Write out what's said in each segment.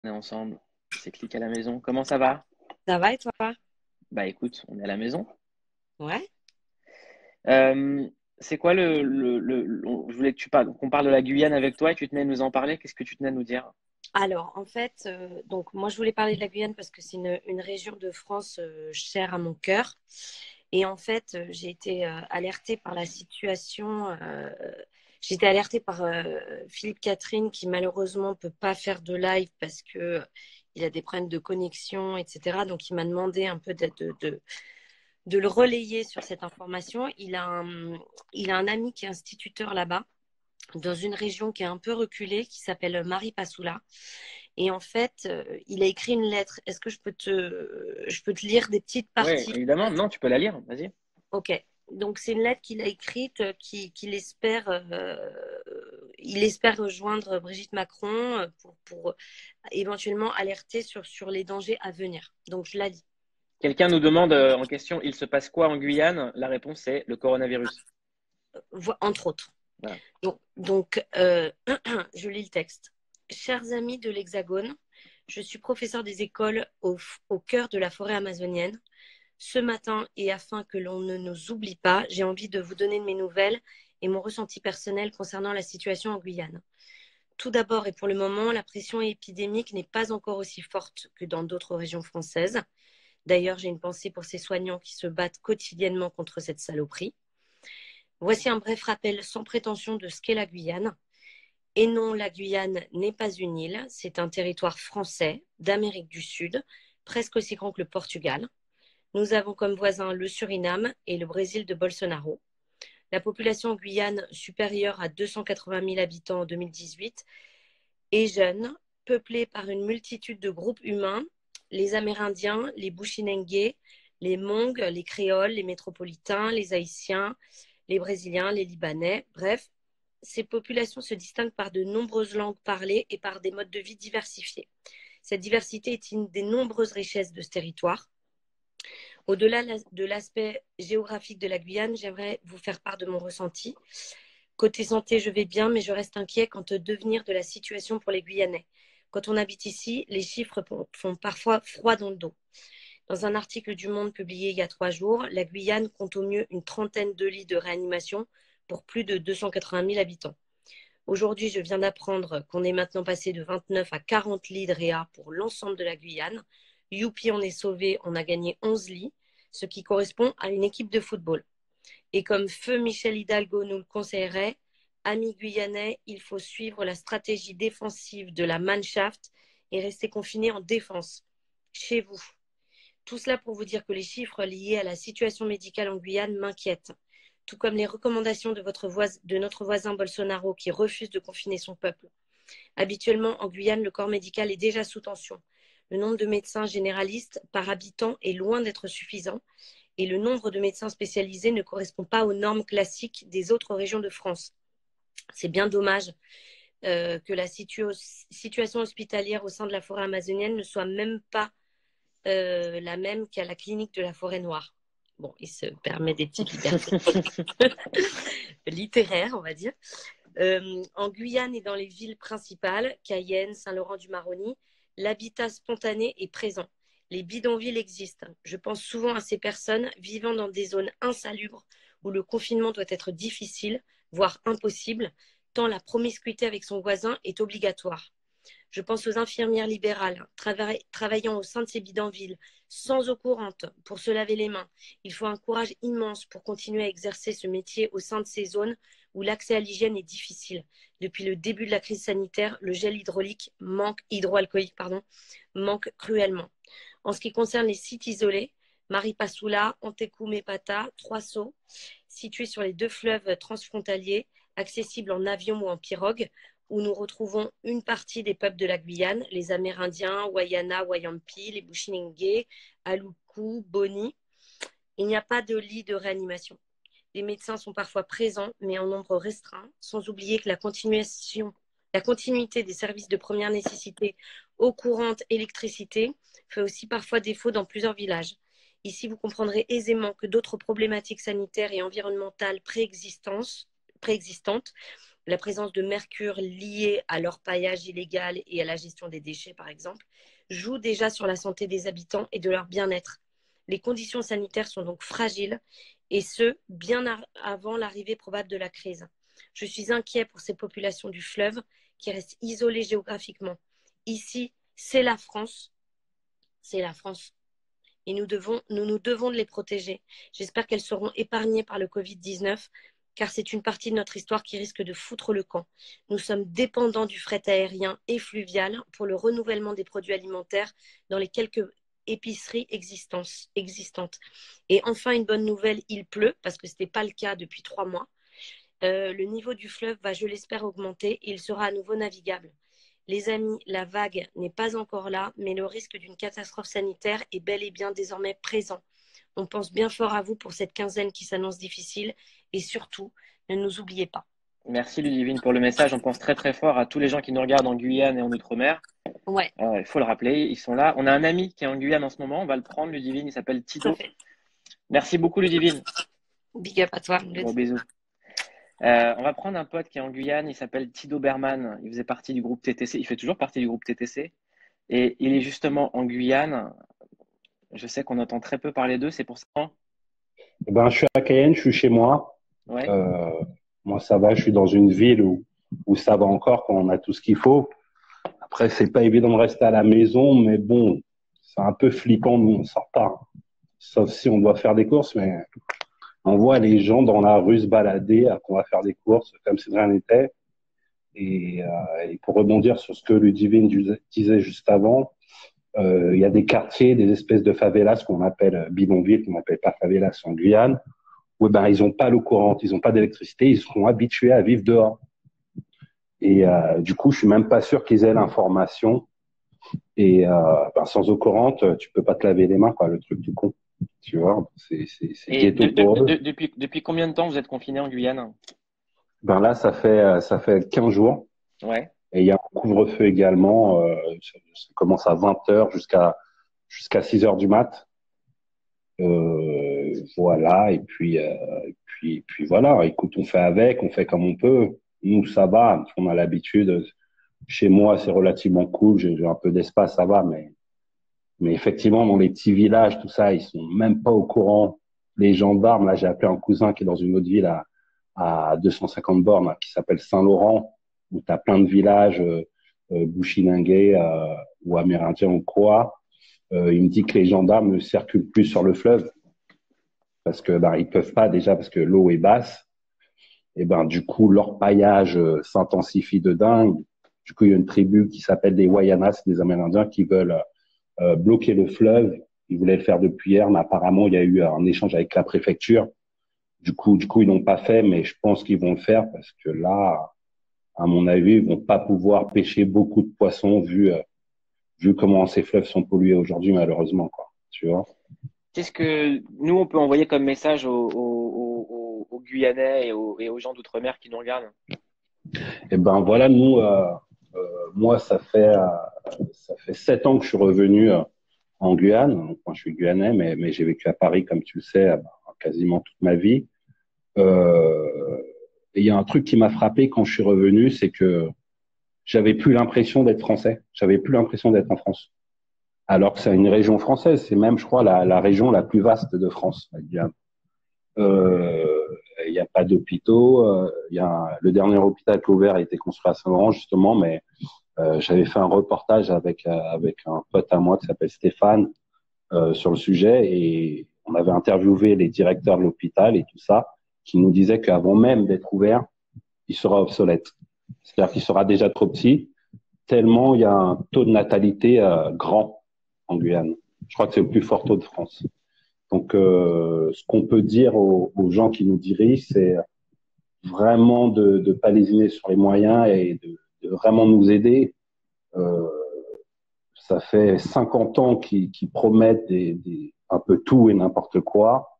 On est ensemble. C'est Clic à la maison. Comment ça va? Ça va et toi? Bah écoute, on est à la maison. Ouais. Euh, c'est quoi je voulais que qu'on parle de la Guyane avec toi et tu tenais à nous en parler. Qu'est-ce que tu tenais à nous dire? Alors, en fait, donc moi, je voulais parler de la Guyane parce que c'est une région de France chère à mon cœur. Et en fait, j'ai été alertée par la situation. J'ai été alertée par Philippe Catherine qui malheureusement peut pas faire de live parce que il a des problèmes de connexion, etc. Donc, il m'a demandé un peu de le relayer sur cette information. Il a un ami qui est instituteur là-bas, dans une région qui est un peu reculée, qui s'appelle Maripasoula. Et en fait, il a écrit une lettre. Est-ce que je peux te lire des petites Oui, parties? évidemment. Non, tu peux la lire. Vas-y. Ok. Donc c'est une lettre qu'il a écrite, qu'il espère, il espère rejoindre Brigitte Macron pour éventuellement alerter sur les dangers à venir. Donc je la lis. Quelqu'un nous demande en question, il se passe quoi en Guyane? La réponse est le coronavirus. Entre autres. Voilà. Donc, je lis le texte. Chers amis de l'Hexagone, je suis professeur des écoles au cœur de la forêt amazonienne. Ce matin, et afin que l'on ne nous oublie pas, j'ai envie de vous donner de mes nouvelles et mon ressenti personnel concernant la situation en Guyane. Tout d'abord, et pour le moment, la pression épidémique n'est pas encore aussi forte que dans d'autres régions françaises. D'ailleurs, j'ai une pensée pour ces soignants qui se battent quotidiennement contre cette saloperie. Voici un bref rappel sans prétention de ce qu'est la Guyane. Et non, la Guyane n'est pas une île, c'est un territoire français d'Amérique du Sud, presque aussi grand que le Portugal. Nous avons comme voisins le Suriname et le Brésil de Bolsonaro. La population en Guyane, supérieure à 280 000 habitants en 2018, est jeune, peuplée par une multitude de groupes humains, les Amérindiens, les Bushinengués, les Hmongs, les Créoles, les Métropolitains, les Haïtiens, les Brésiliens, les Libanais, bref, ces populations se distinguent par de nombreuses langues parlées et par des modes de vie diversifiés. Cette diversité est une des nombreuses richesses de ce territoire. Au-delà de l'aspect géographique de la Guyane, j'aimerais vous faire part de mon ressenti. Côté santé, je vais bien, mais je reste inquiet quant au devenir de la situation pour les Guyanais. Quand on habite ici, les chiffres font parfois froid dans le dos. Dans un article du Monde publié il y a 3 jours, la Guyane compte au mieux une trentaine de lits de réanimation pour plus de 280 000 habitants. Aujourd'hui, je viens d'apprendre qu'on est maintenant passé de 29 à 40 lits de réa pour l'ensemble de la Guyane. Youpi, on est sauvé, on a gagné 11 lits, ce qui correspond à une équipe de football. Et comme feu Michel Hidalgo nous le conseillerait, amis guyanais, il faut suivre la stratégie défensive de la Mannschaft et rester confiné en défense, chez vous. Tout cela pour vous dire que les chiffres liés à la situation médicale en Guyane m'inquiètent, tout comme les recommandations de notre voisin Bolsonaro qui refuse de confiner son peuple. Habituellement, en Guyane, le corps médical est déjà sous tension. Le nombre de médecins généralistes par habitant est loin d'être suffisant et le nombre de médecins spécialisés ne correspond pas aux normes classiques des autres régions de France. C'est bien dommage que la situation hospitalière au sein de la forêt amazonienne ne soit même pas la même qu'à la clinique de la forêt noire. Bon, il se permet des petites libertés littéraires, on va dire. En Guyane et dans les villes principales, Cayenne, Saint-Laurent-du-Maroni, l'habitat spontané est présent. Les bidonvilles existent. Je pense souvent à ces personnes vivant dans des zones insalubres où le confinement doit être difficile, voire impossible, tant la promiscuité avec son voisin est obligatoire. Je pense aux infirmières libérales travaillant au sein de ces bidonvilles, sans eau courante, pour se laver les mains. Il faut un courage immense pour continuer à exercer ce métier au sein de ces zones où l'accès à l'hygiène est difficile. Depuis le début de la crise sanitaire, le gel hydroalcoolique manque cruellement. En ce qui concerne les sites isolés, Maripasoula, Anteku-Mepata, Trois-Sceaux, situés sur les deux fleuves transfrontaliers, accessibles en avion ou en pirogue, où nous retrouvons une partie des peuples de la Guyane, les Amérindiens, Wayana, Wayampi, les Bushinengués, Aluku, Boni. Il n'y a pas de lit de réanimation. Les médecins sont parfois présents, mais en nombre restreint, sans oublier que la continuité des services de première nécessité, eau courante, électricité, fait aussi parfois défaut dans plusieurs villages. Ici, vous comprendrez aisément que d'autres problématiques sanitaires et environnementales préexistantes la présence de mercure liée à l'orpaillage illégal et à la gestion des déchets, par exemple, joue déjà sur la santé des habitants et de leur bien-être. Les conditions sanitaires sont donc fragiles, et ce, bien avant l'arrivée probable de la crise. Je suis inquiet pour ces populations du fleuve qui restent isolées géographiquement. Ici, c'est la France. C'est la France. Et nous nous devons de les protéger. J'espère qu'elles seront épargnées par le Covid-19, car c'est une partie de notre histoire qui risque de foutre le camp. Nous sommes dépendants du fret aérien et fluvial pour le renouvellement des produits alimentaires dans les quelques épiceries existantes. Et enfin, une bonne nouvelle, il pleut, parce que ce n'était pas le cas depuis 3 mois. Le niveau du fleuve va, je l'espère, augmenter et il sera à nouveau navigable. Les amis, la vague n'est pas encore là, mais le risque d'une catastrophe sanitaire est bel et bien désormais présent. On pense bien fort à vous pour cette quinzaine qui s'annonce difficile et surtout, ne nous oubliez pas. Merci Ludivine pour le message. On pense très très fort à tous les gens qui nous regardent en Guyane et en Outre-mer. Ouais, Il faut le rappeler, ils sont là. On a un ami qui est en Guyane en ce moment. On va le prendre, Ludivine. Il s'appelle tout à Tido. fait. Merci beaucoup, Ludivine. Big up à toi. Gros bisous. On va prendre un pote qui est en Guyane. Il s'appelle Tido Berman. Il faisait partie du groupe TTC. Il fait toujours partie du groupe TTC. Et il est justement en Guyane. Je sais qu'on entend très peu parler d'eux. C'est pour ça. Eh ben, je suis à Cayenne, je suis chez moi. Ouais. Moi, ça va, je suis dans une ville où ça va encore, quand on a tout ce qu'il faut. Après, c'est pas évident de rester à la maison, mais bon, c'est un peu flippant, nous, on sort pas. Sauf si on doit faire des courses, mais on voit les gens dans la rue se balader, qu'on va faire des courses, comme si de rien n'était. Et pour rebondir sur ce que Ludivine disait juste avant, il y a des quartiers, des espèces de favelas qu'on appelle bidonvilles, qu'on n'appelle pas favelas en Guyane, où ben, ils n'ont pas l'eau courante, ils n'ont pas d'électricité, ils seront habitués à vivre dehors. Et du coup, je suis même pas sûr qu'ils aient l'information. Et ben, sans eau courante, tu peux pas te laver les mains, quoi, le truc du con. Tu vois, c'est ghetto pour eux. Depuis combien de temps vous êtes confiné en Guyane? Ben là, ça fait 15 jours. Ouais. Et il y a un couvre-feu également. Ça commence à 20h jusqu'à 6h du mat. Voilà. Et puis voilà. Écoute, on fait avec, on fait comme on peut. Nous, ça va. On a l'habitude. Chez moi, c'est relativement cool. J'ai un peu d'espace, ça va. Mais effectivement, dans les petits villages, tout ça, ils sont même pas au courant. Les gendarmes, là, j'ai appelé un cousin qui est dans une autre ville à 250 bornes, là, qui s'appelle Saint-Laurent, où tu as plein de villages, Bushinengue ou amérindiens ou quoi. Il me dit que les gendarmes ne circulent plus sur le fleuve parce que ben, ils peuvent pas déjà parce que l'eau est basse. Et ben du coup, leur paillage s'intensifie de dingue. Du coup, il y a une tribu qui s'appelle des Wayanas, des Amérindiens, qui veulent bloquer le fleuve. Ils voulaient le faire depuis hier, mais apparemment, il y a eu un échange avec la préfecture. Du coup, ils l'ont pas fait, mais je pense qu'ils vont le faire parce que là, à mon avis, ils vont pas pouvoir pêcher beaucoup de poissons vu comment ces fleuves sont pollués aujourd'hui, malheureusement, quoi. Tu vois. Qu'est-ce que nous, on peut envoyer comme message aux Guyanais et aux gens d'outre-mer qui nous regardent? Et ben voilà, nous, moi, ça fait 7 ans que je suis revenu en Guyane. Donc, moi, je suis guyanais, mais j'ai vécu à Paris, comme tu le sais, quasiment toute ma vie. Et il y a un truc qui m'a frappé quand je suis revenu, c'est que j'avais plus l'impression d'être français. J'avais plus l'impression d'être en France. Alors que c'est une région française. C'est même, je crois, la région la plus vaste de France, la Guyane. Il n'y a pas d'hôpitaux. Le dernier hôpital qui a ouvert a été construit à Saint-Laurent, justement, mais j'avais fait un reportage avec un pote à moi qui s'appelle Stéphane sur le sujet et on avait interviewé les directeurs de l'hôpital et tout ça, qui nous disaient qu'avant même d'être ouvert, il sera obsolète. C'est-à-dire qu'il sera déjà trop petit, tellement il y a un taux de natalité grand en Guyane. Je crois que c'est le plus fort taux de France. Donc, ce qu'on peut dire aux gens qui nous dirigent, c'est vraiment de pas lésiner sur les moyens et de vraiment nous aider. Ça fait 50 ans qu'ils promettent un peu tout et n'importe quoi,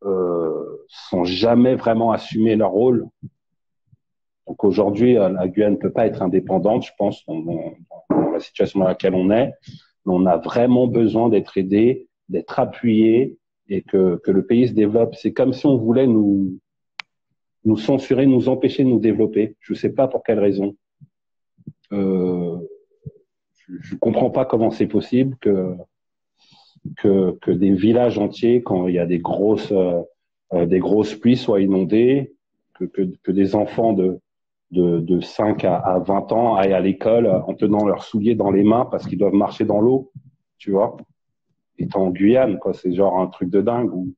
sans jamais vraiment assumer leur rôle. Donc aujourd'hui, la Guyane ne peut pas être indépendante, je pense, dans la situation dans laquelle on est. Mais on a vraiment besoin d'être aidé, d'être appuyé et que le pays se développe. C'est comme si on voulait nous censurer, nous empêcher de nous développer. Je ne sais pas pour quelle raison. Je comprends pas comment c'est possible que des villages entiers, quand il y a des grosses pluies, soient inondés, que des enfants de 5 à 20 ans aillent à l'école en tenant leurs souliers dans les mains parce qu'ils doivent marcher dans l'eau, tu vois. Étant en Guyane, quoi, c'est genre un truc de dingue où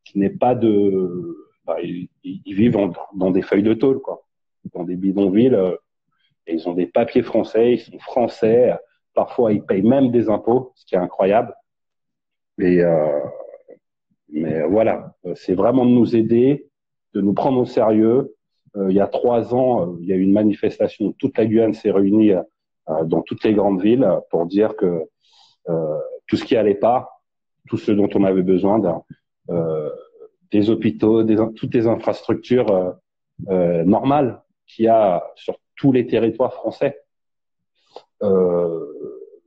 qui n'est pas de, ils vivent dans des feuilles de tôle, quoi, dans des bidonvilles, et ils ont des papiers français, ils sont français, parfois ils payent même des impôts, ce qui est incroyable. Mais voilà, c'est vraiment de nous aider, de nous prendre au sérieux. Il y a 3 ans, il y a eu une manifestation où toute la Guyane s'est réunie dans toutes les grandes villes pour dire que tout ce qui allait pas, tout ce dont on avait besoin, des hôpitaux, toutes les infrastructures normales qu'il y a sur tous les territoires français.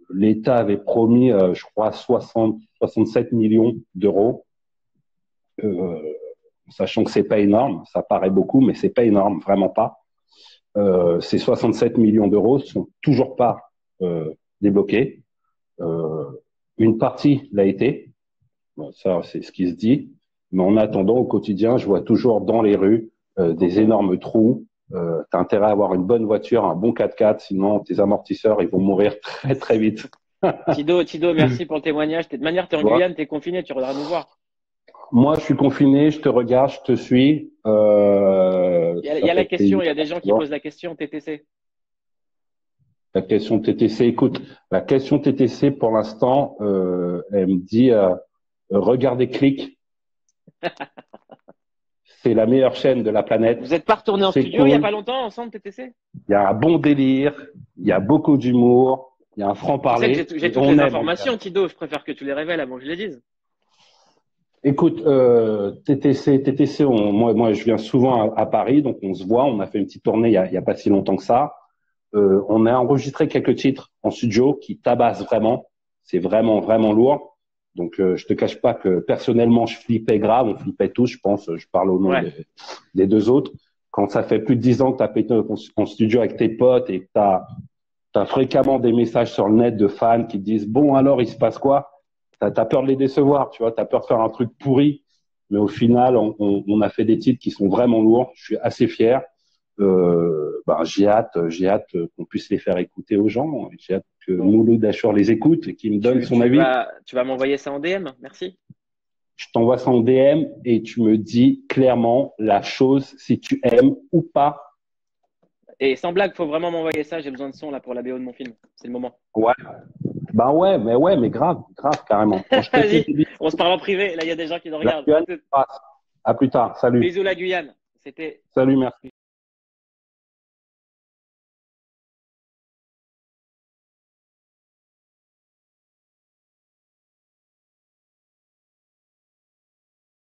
L'État avait promis, je crois, 67 millions d'euros, sachant que c'est pas énorme, ça paraît beaucoup, mais c'est pas énorme, vraiment pas. Ces 67 millions d'euros sont toujours pas débloqués. Une partie l'a été, bon, ça c'est ce qui se dit, mais en attendant, au quotidien, je vois toujours dans les rues des énormes trous. T'as intérêt à avoir une bonne voiture, un bon 4x4, sinon tes amortisseurs ils vont mourir très très vite. Tido, merci pour le témoignage. De manière, t'es en Guyane, t'es confiné, tu reviendras nous voir. Moi, je suis confiné, je te regarde, je te suis. Il y a la question, il y a des gens qui posent la question TTC. La question TTC, écoute, la question TTC pour l'instant, elle me dit regardez Click. C'est la meilleure chaîne de la planète. Vous n'êtes pas retourné en studio cool. Il n'y a pas longtemps ensemble, TTC? Il y a un bon délire, il y a beaucoup d'humour, il y a un franc-parler. J'ai toutes les informations, Tido, je préfère que tu les révèles avant que je les dise. Écoute, TTC, moi, je viens souvent à Paris, donc on se voit, on a fait une petite tournée il y a pas si longtemps que ça. On a enregistré quelques titres en studio qui tabassent vraiment. C'est vraiment, vraiment lourd. Donc, je te cache pas que personnellement, je flippais grave. On flippait tous, je pense. Je parle au nom des 2 autres. Quand ça fait plus de 10 ans que tu as pété en studio avec tes potes et que tu as fréquemment des messages sur le net de fans qui te disent « Bon, alors, il se passe quoi ?» T'as peur de les décevoir, tu vois. T'as peur de faire un truc pourri. Mais au final, on a fait des titres qui sont vraiment lourds. Je suis assez fier. J'ai hâte qu'on puisse les faire écouter aux gens. J'ai hâte que Mouloud Achour les écoute et qu'il me donne son avis. Tu vas m'envoyer ça en DM, merci. Je t'envoie ça en DM et tu me dis clairement la chose, si tu aimes ou pas. Et sans blague, faut vraiment m'envoyer ça. J'ai besoin de son là pour la BO de mon film. C'est le moment. Ouais. Mais grave, carrément. Vas-y, on se parle en privé. Là, il y a des gens qui nous regardent. À plus tard. Salut. Bisous la Guyane. C'était. Salut, merci.